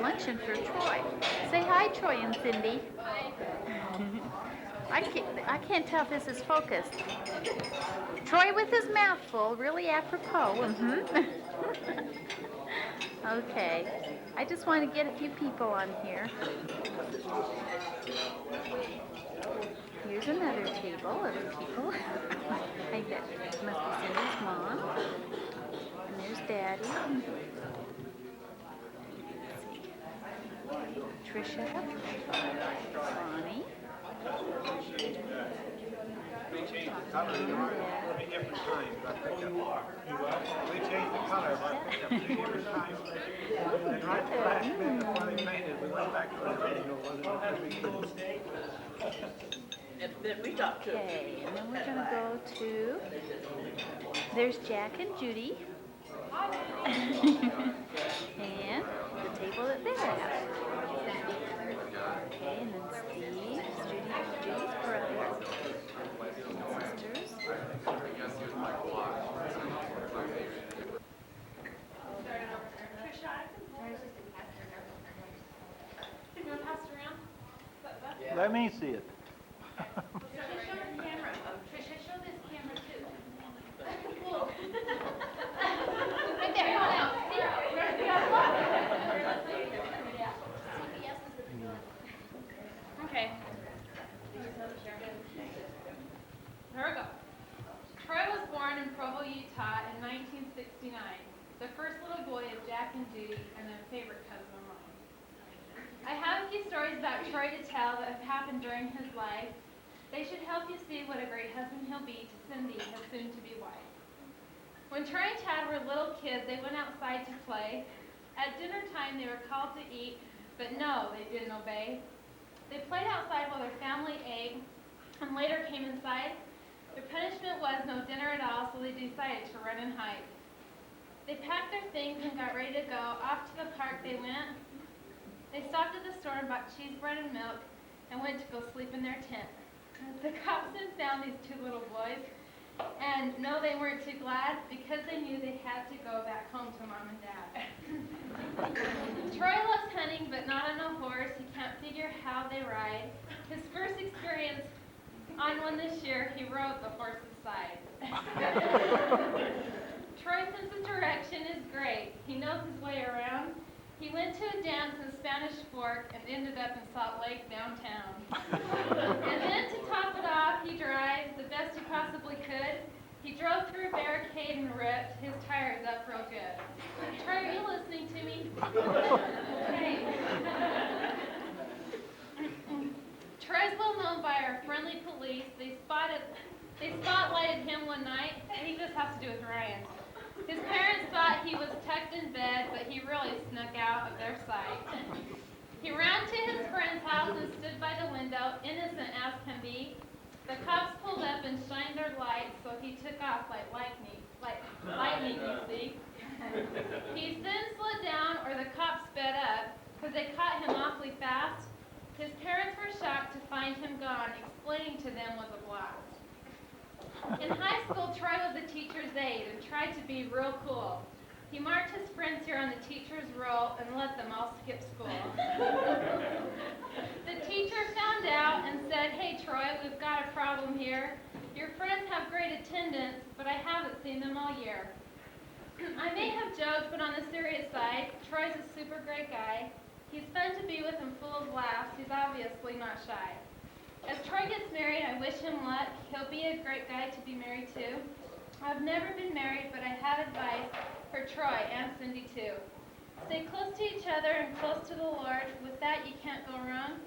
luncheon for Troy. Say hi, Troy and Cindy. I can't tell if this is focused. Troy with his mouth full, really apropos. Okay. I just want to get a few people on here. Here's another table of people. I bet it must be Cindy's mom. And there's Daddy. Trisha. Bonnie. We changed the color three different times. We changed the color of our pickup 3 different times. And right at the last minute before they painted, we went back to the original. Okay, and then we're going to go to, there's Jack and Judy. And the table that they're at. Okay, and then Steve, Judy's brother, and sisters. Let me see it. Okay. Here we go. Troy was born in Provo, Utah in 1969. The first little boy of Jack and Judy and their favorite cousin of mine. I have a few stories about Troy to tell that have happened during his life. They should help you see what a great husband he'll be to Cindy, his soon-to-be wife. When Troy and Chad were little kids, they went outside to play. At dinner time, they were called to eat, but no, they didn't obey. They played outside while their family ate, and later came inside. Their punishment was no dinner at all, so they decided to run and hide. They packed their things and got ready to go. Off to the park they went. They stopped at the store and bought cheese, bread, and milk, and went to go sleep in their tent. The cops then found these 2 little boys, and no, they weren't too glad because they knew they had to go back home to Mom and Dad. Troy loves hunting, but not on a horse. He can't figure how they ride. His first experience on one this year, he rode the horse's side. Troy's sense of direction is great. He knows his way around. He went to a dance in Spanish Fork and ended up in Salt Lake downtown. And then to top it off, he drives the best he possibly could. He drove through a barricade and ripped his tires up real good. Troy, are you listening to me? Okay. Troy's well known by our friendly police. They spotlighted him one night. I think this has to do with Ryan. His parents thought he was tucked in bed, but he really snuck out of their sight. He ran to his friend's house and stood by the window, innocent as can be. The cops pulled up and shined their lights, so he took off like lightning, you see. He then slowed down, or the cops sped up, because they caught him awfully fast. His parents were shocked to find him gone. Explaining to them was a blast. In high school, Troy was a teacher's aide and tried to be real cool. He marked his friends here on the teacher's roll and let them all skip school. The teacher found out and said, "Hey Troy, we've got a problem here. Your friends have great attendance, but I haven't seen them all year." I may have joked, but on the serious side, Troy's a super great guy. He's fun to be with and full of laughs. He's obviously not shy. As Troy gets married, I wish him luck. He'll be a great guy to be married to. I've never been married, but I have advice for Troy and Cindy too. Stay close to each other and close to the Lord. With that, you can't go wrong.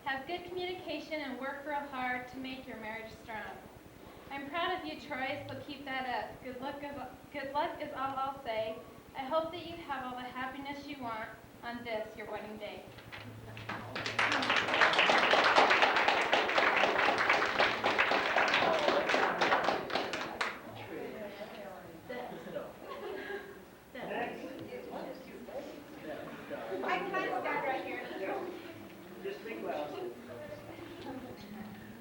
Have good communication and work real hard to make your marriage strong. I'm proud of you, Troy, so keep that up. Good luck is all I'll say. I hope that you have all the happiness you want on this, your wedding day. I can stand right here. Just think well.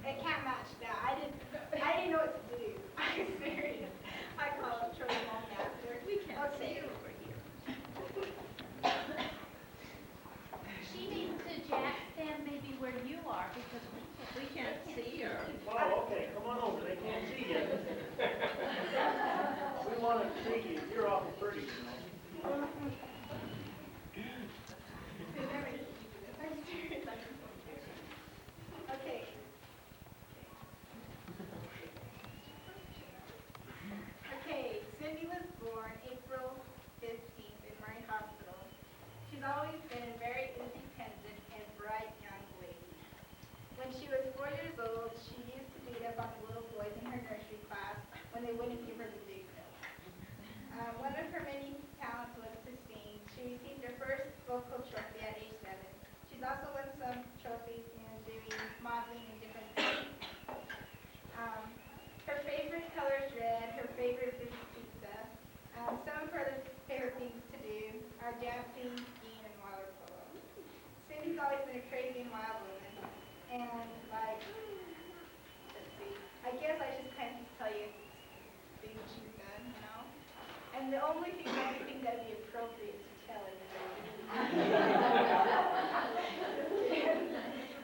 It can't match that. I didn't know what to do. I'm serious. I called up Troy's mom after. We can't see it over here. when she was 4 years old, she used to beat up on the little boys in her nursery class when they wouldn't give her the big milk. One of her many talents was to sing. She received her first vocal trophy at age 7. She's also won some trophies in doing modeling and different things. Her favorite color is red. Her favorite food is pizza. Some of her other favorite things to do are dancing, skiing, and water polo. Cindy's always been a crazy and wild woman. And like, let's see, I guess I should kind of tell you things she's done, you know? And the only thing that I think that'd be appropriate to tell is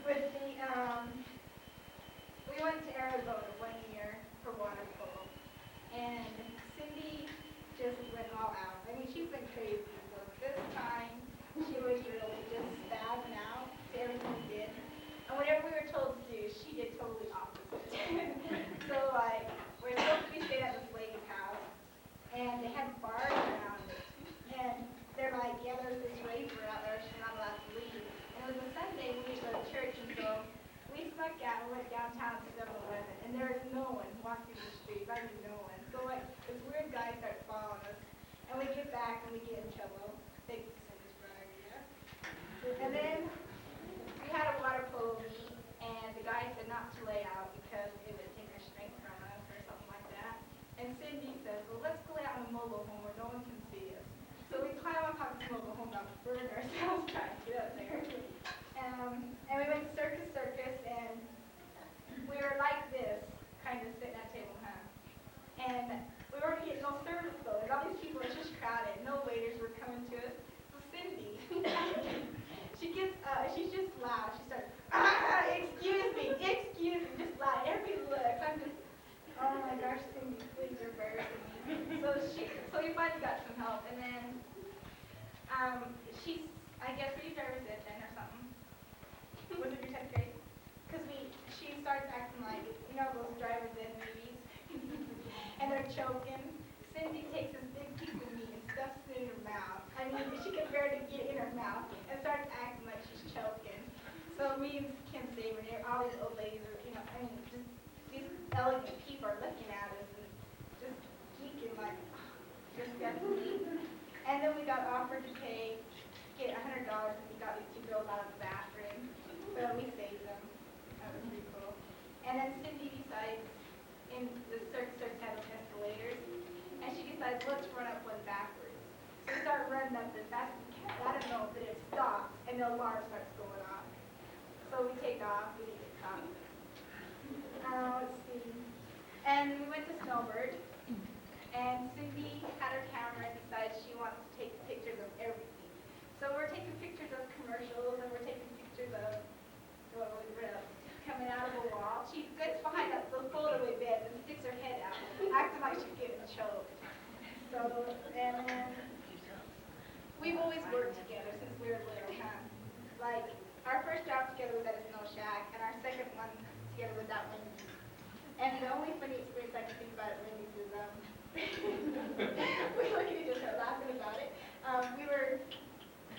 with the, we went to Arizona 1 year for water polo. And Cindy just went all out. I mean, she's been crazy, but this time she was really just spazzing out to everything we did. And whatever we were told to do, she did totally opposite. So like, we're supposed to be staying at this lady's house, and they had bars around it. And they're like, yeah, there's this raver out there, she's not allowed to leave. And it was a Sunday, we used to go to church, and so we snuck out and went downtown to 7-Eleven, and there was no one walking the streets, I mean no one. So like, this weird guy starts following us, and we get back and we get in trouble. Thanks to Cindy's brother, yeah. And then we had a water polo meet, and the guy said not to lay out because it would take our strength from us or something like that. And Cindy says, well, let's go out in a mobile home where no one can see us. So we climb on top of the mobile home, about to burn ourselves trying to get up there. And we went to circus, and we were like this, kind of sitting at a table, And we weren't getting no service though. And all these people were just crowded. No waiters were coming to us. So Cindy, she gets she's just loud. She starts, excuse me, just loud. Everybody looks. I'm just, oh my gosh, Cindy, please, you're embarrassing me. So we finally got some help. And then she's, I guess, were you driver's ed then or something? Was it your 10th grade? Because she starts acting like, you know, those driver's ed movies. And they're choking. Cindy takes this big piece of meat and stuffs it in her mouth. I mean, she could barely get it in her mouth and starts acting like she's choking. So me and Kim Saber, all these old ladies are, you know, I mean, just these elegant people are looking at us and just geeking like, just got to eat. And then we got offered to get $100 if we got these 2 girls out of the bathroom. But we saved them. That was pretty cool. And then Cindy decides, in the circus had escalators, and she decides, let's run up one backwards. So we start running up as fast as we can. I don't know, but it stops, and the alarm starts going off. So we take off, we get caught. Let's see. And we went to Snowbird, and Cindy had her camera and decides she wants to take pictures of everything. So we're taking pictures of commercials, and we're taking pictures of coming out of a wall. She gets behind those fold-away beds and sticks her head out, acting like she's getting choked. So, and then we've always worked together since we were little, huh? Like, our first job together was at a snow shack, and our second one together was at Wendy's. And the only funny experience I can think about at Wendy's is, we look at each other laughing about it. We were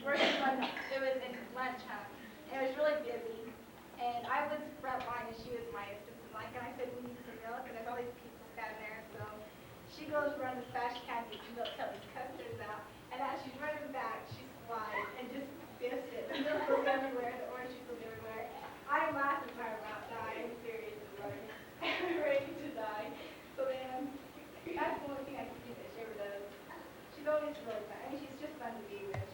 working one, it was in lunch, huh? And it was really busy. And I was front line and she was my assistant. Like, and I said, we need some milk, and there's all these people standing there. So she goes running as fast as she can to get milk till these custards out. And as she's running back, she slides and just spits it. The milk goes everywhere, the orange juice goes everywhere. I'm laughing my about dying, seriously, like, ready to die. So then, that's the only thing I can do that she ever does. She's always really fun. I mean, she's just fun to be with.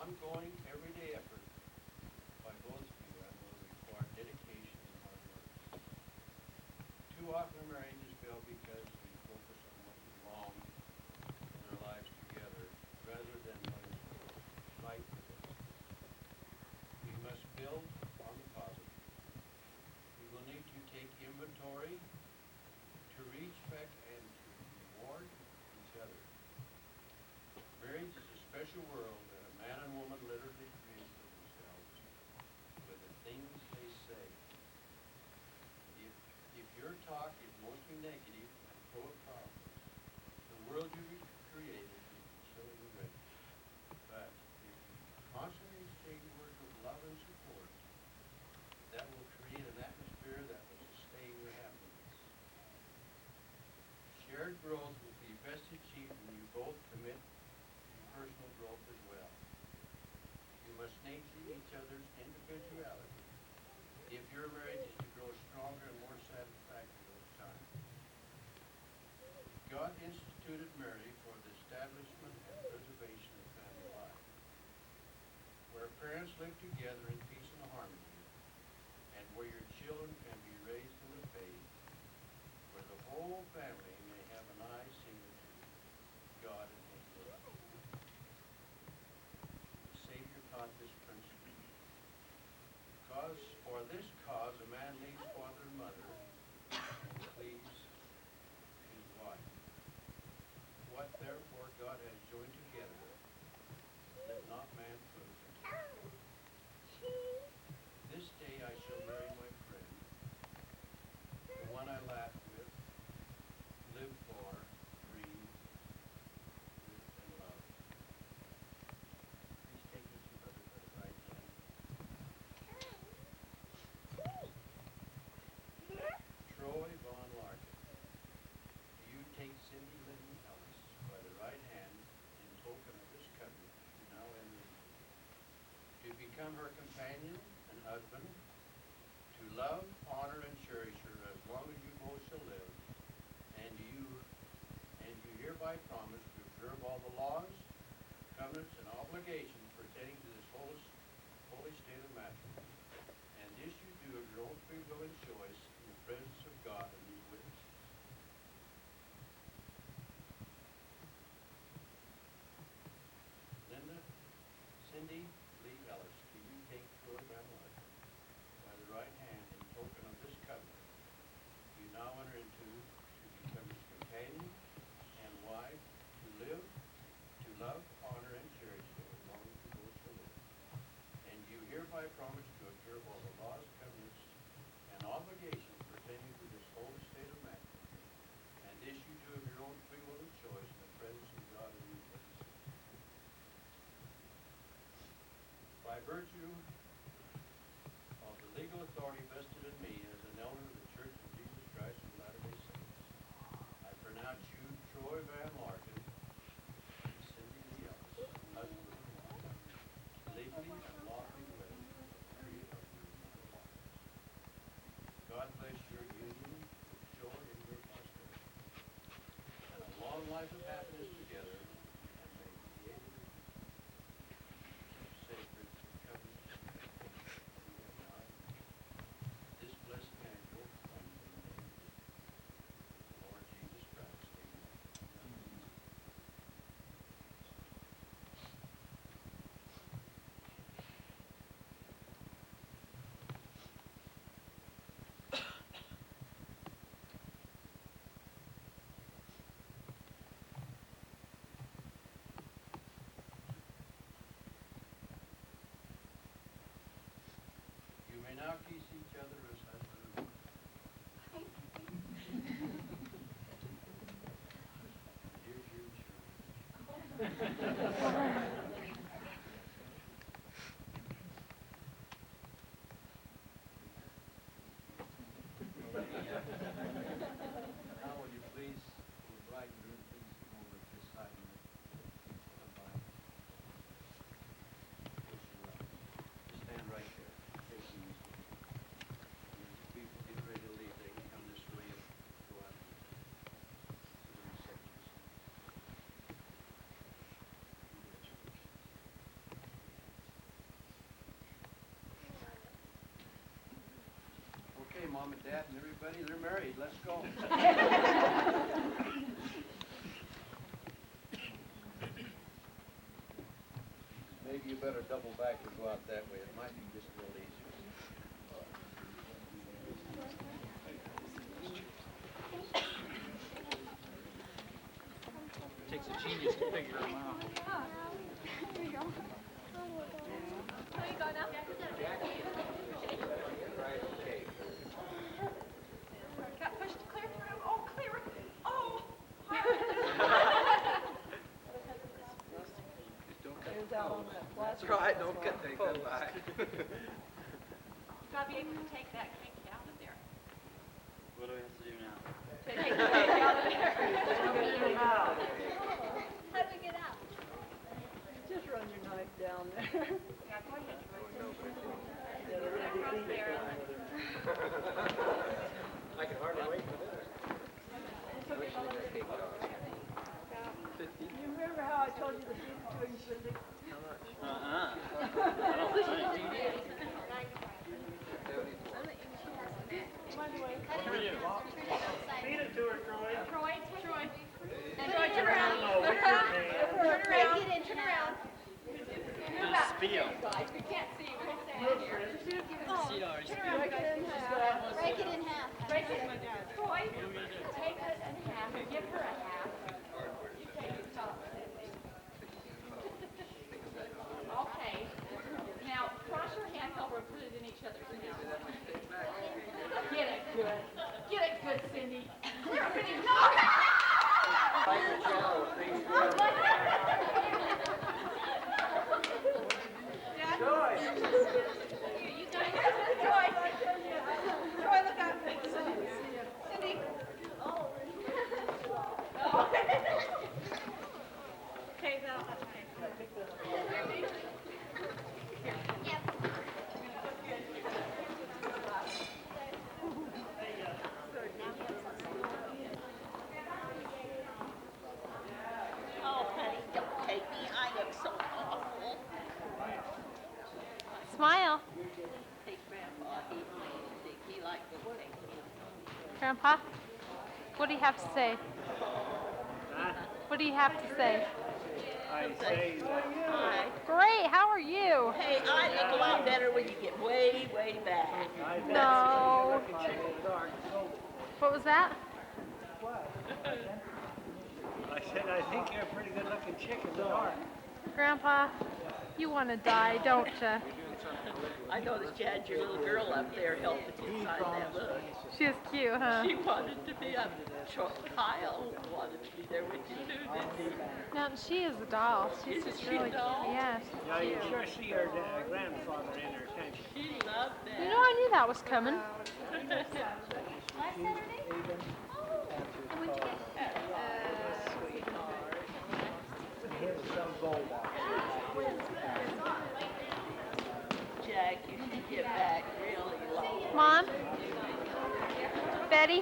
ongoing, everyday effort by both of you and will require dedication and hard work. Too often marriages fail because we focus on what is wrong in our lives together rather than what is right with us. We must build on the positive. We will need to take inventory to respect and to reward each other. Marriage is a special world that a man and woman literally create for themselves with the things they say. If your talk is mostly negative and full of problems, the world you created will be chilly and gray. But if you constantly exchange words of love and support, that will create an atmosphere that will sustain your happiness. Shared growth will be best achieved when you both commit to personal growth as well. You must nurture each other's individuality if your marriage is to grow stronger and more satisfactory over time. God instituted marriage for the establishment and preservation of family life, where parents live together in peace and harmony, and where your children can be raised in the faith, where the whole family may have an eye single to God and His Word. The Savior taught this principle. Because for this cause a man leaves father and mother and cleaves his wife. What therefore God has joined together, let not man put asunder. This day I shall marry my friend, the one I laugh with, live for, dream with, and love. Please take each other by the right hand. Troy Von Larkin, do you take Cindy Lynn Ellis by the right hand in token of this covenant you now enter into, to become her companion and husband, to love, honor, and cherish her as long as you both shall live, and you hereby promise to observe all the laws, covenants, and obligations pertaining to this holy state of matrimony. And this you do of your own free will and choice in the presence of God and these witnesses. Linda, Cindy Lee Ellis, do you take Troy Van Larkin by the right hand in token of this covenant you now enter into, to become his companion and wife, to live, to love, honor, and cherish him as long as you both shall live. And you hereby promise to observe all the laws, covenants, and obligations pertaining to this holy state of matrimony. And this you do of your own free will and choice in the presence of God and these witnesses. By virtue of the legal authority vested in me as an elder of the Church of Jesus Christ of Latter-day Saints, I pronounce you, Troy Van Larkin, and Cindy Lee Ellis, husband and wife, legally and lawfully wedded for the period of your mortal lives. God bless your union with joy in your posterity, and a long life of happiness together, and may you be able to keep sacred the covenant we have now agreed. This blessing I invoke upon you in the name of the Lord Jesus Christ. Amen. You may now kiss each other as husband and wife. Here's your insurance. Now will you please, will the bride and groom please come over to this side and come by. Push you up. Just stand right there, facing these people. And as the people get ready to leave, they can come this way and go out to the reception center. You Mom and Dad and everybody, they're married. Let's go. Maybe you better double back or go out that way. It might be just a little easier. Takes a genius to figure them out. Here you go. There you go now. Got pushed clear through. Oh, clear. Oh. That's right, don't cut the post. Gotta be able to take that crank out of there. What do we have to do now? Take the crank out of there. How do we get out? Just run your knife down there. Yeah, go ahead. I can hardly wait for this. You remember how I told you the difference between Cindy? I don't think. Feed it to her, Troy. Troy. And Troy, turn around. Turn around. Spiel. You can't see. We're gonna stand here. See ours. Turn around. break it in half. Break it. Troy, take it in half and give her a half. You take the top. Okay. Now, cross your hands over and put it in each other's mouth. Get it good. Get it good, Cindy. There, Cindy. No! Joy. You guys, Troy, look up. Cindy. Okay, now. Oh, honey, don't take me. I look so awful. Smile. Take Grandpa. He likes to take me. Grandpa, what do you have to say? Huh? What do you have to say? I say that. Hi. Great, how are you? Hey, I look a lot better when you get way, way back. I bet No. you're looking chick in the dark. What was that? I said, I think you're a pretty good looking chick in the dark. Grandpa, you want to die, don't you? I noticed you had your little girl up there helping you sign that book. She was cute, huh? She wanted to be up. Kyle wanted to be there with you too, didn't he? No, she is a doll. She's Isn't just she really a doll? cute. Yeah, she's Yeah, you cute. sure see her grandfather in her, can't you? She loved that. You know, I knew that was coming. Last Saturday? And when'd you get? Jack, you should get back really long. Mom? Betty?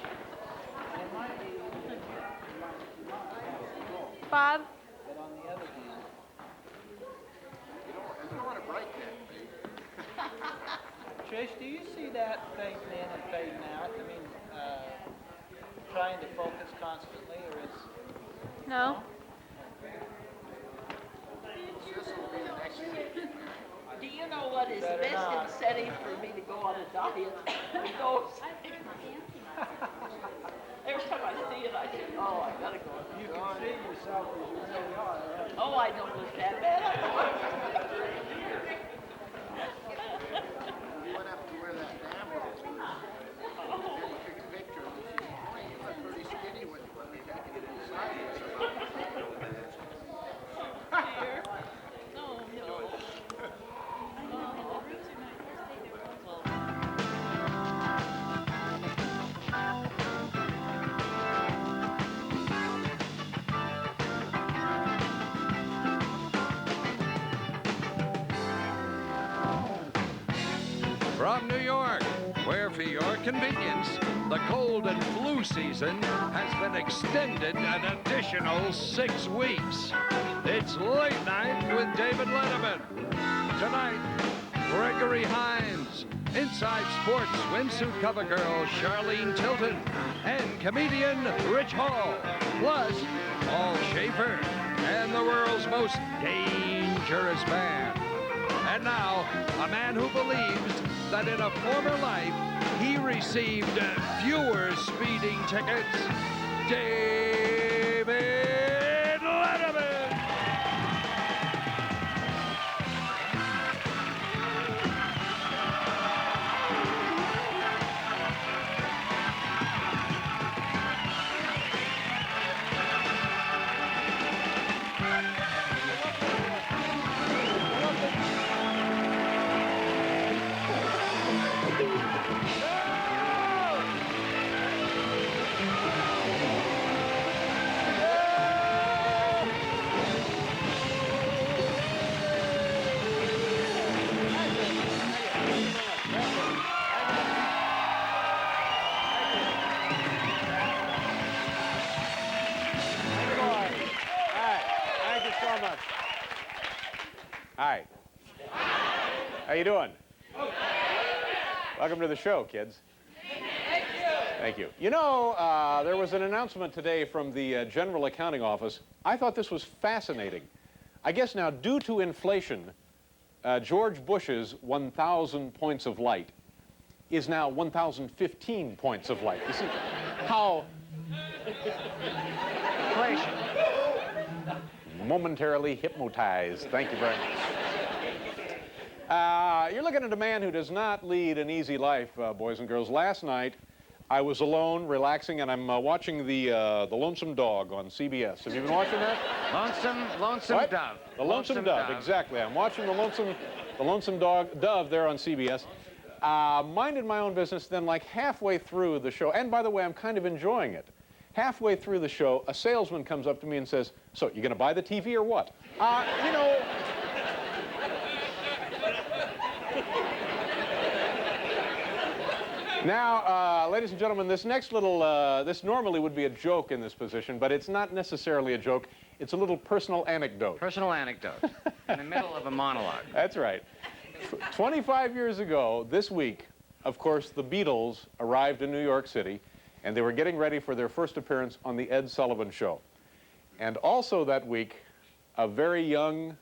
Bob? But on the other hand, You don't want to break that, baby. Trish, do you see that fading in and fading out? I mean, trying to focus constantly, or is... No? This will be the next week. Do you know what is the Better best not. incentive for me to go on a diet? Those. Every time I see it, I think, oh, I gotta go. You can see yourself as you really are. Oh, I don't look that bad. You went up to where that dam was. And then you took a picture and she said, boy, you look pretty skinny when you take it inside. Here? No, no. From New York, where for your convenience, the cold and flu season has been extended an additional 6 weeks. It's Late Night with David Letterman. Tonight, Gregory Hines, Inside Sports swimsuit cover girl Charlene Tilton and comedian Rich Hall, plus Paul Schaefer and the world's most dangerous man. And now, a man who believes that in a former life he received fewer speeding tickets, David Letterman. Hi. How you doing? Welcome to the show, kids. Thank you. You know, there was an announcement today from the General Accounting Office. I thought this was fascinating. I guess now, due to inflation, George Bush's 1,000 points of light is now 1,015 points of light. You see how inflation. Momentarily hypnotized. Thank you very much. You're looking at a man who does not lead an easy life, boys and girls. Last night, I was alone, relaxing, and I'm watching the Lonesome Dog on CBS. Have you been watching that? Lonesome What? Dove. The Lonesome Dove, exactly. I'm watching the Lonesome Dove there on CBS. Minded my own business, then like halfway through the show, and by the way, I'm kind of enjoying it. Halfway through the show, a salesman comes up to me and says, "So, you going to buy the TV or what?" You know... Now, ladies and gentlemen, this next little, this normally would be a joke in this position, but it's not necessarily a joke. It's a little personal anecdote. Personal anecdote. In the middle of a monologue. That's right. 25 years ago, this week, of course, the Beatles arrived in New York City, and they were getting ready for their first appearance on the Ed Sullivan Show. And also that week, a very young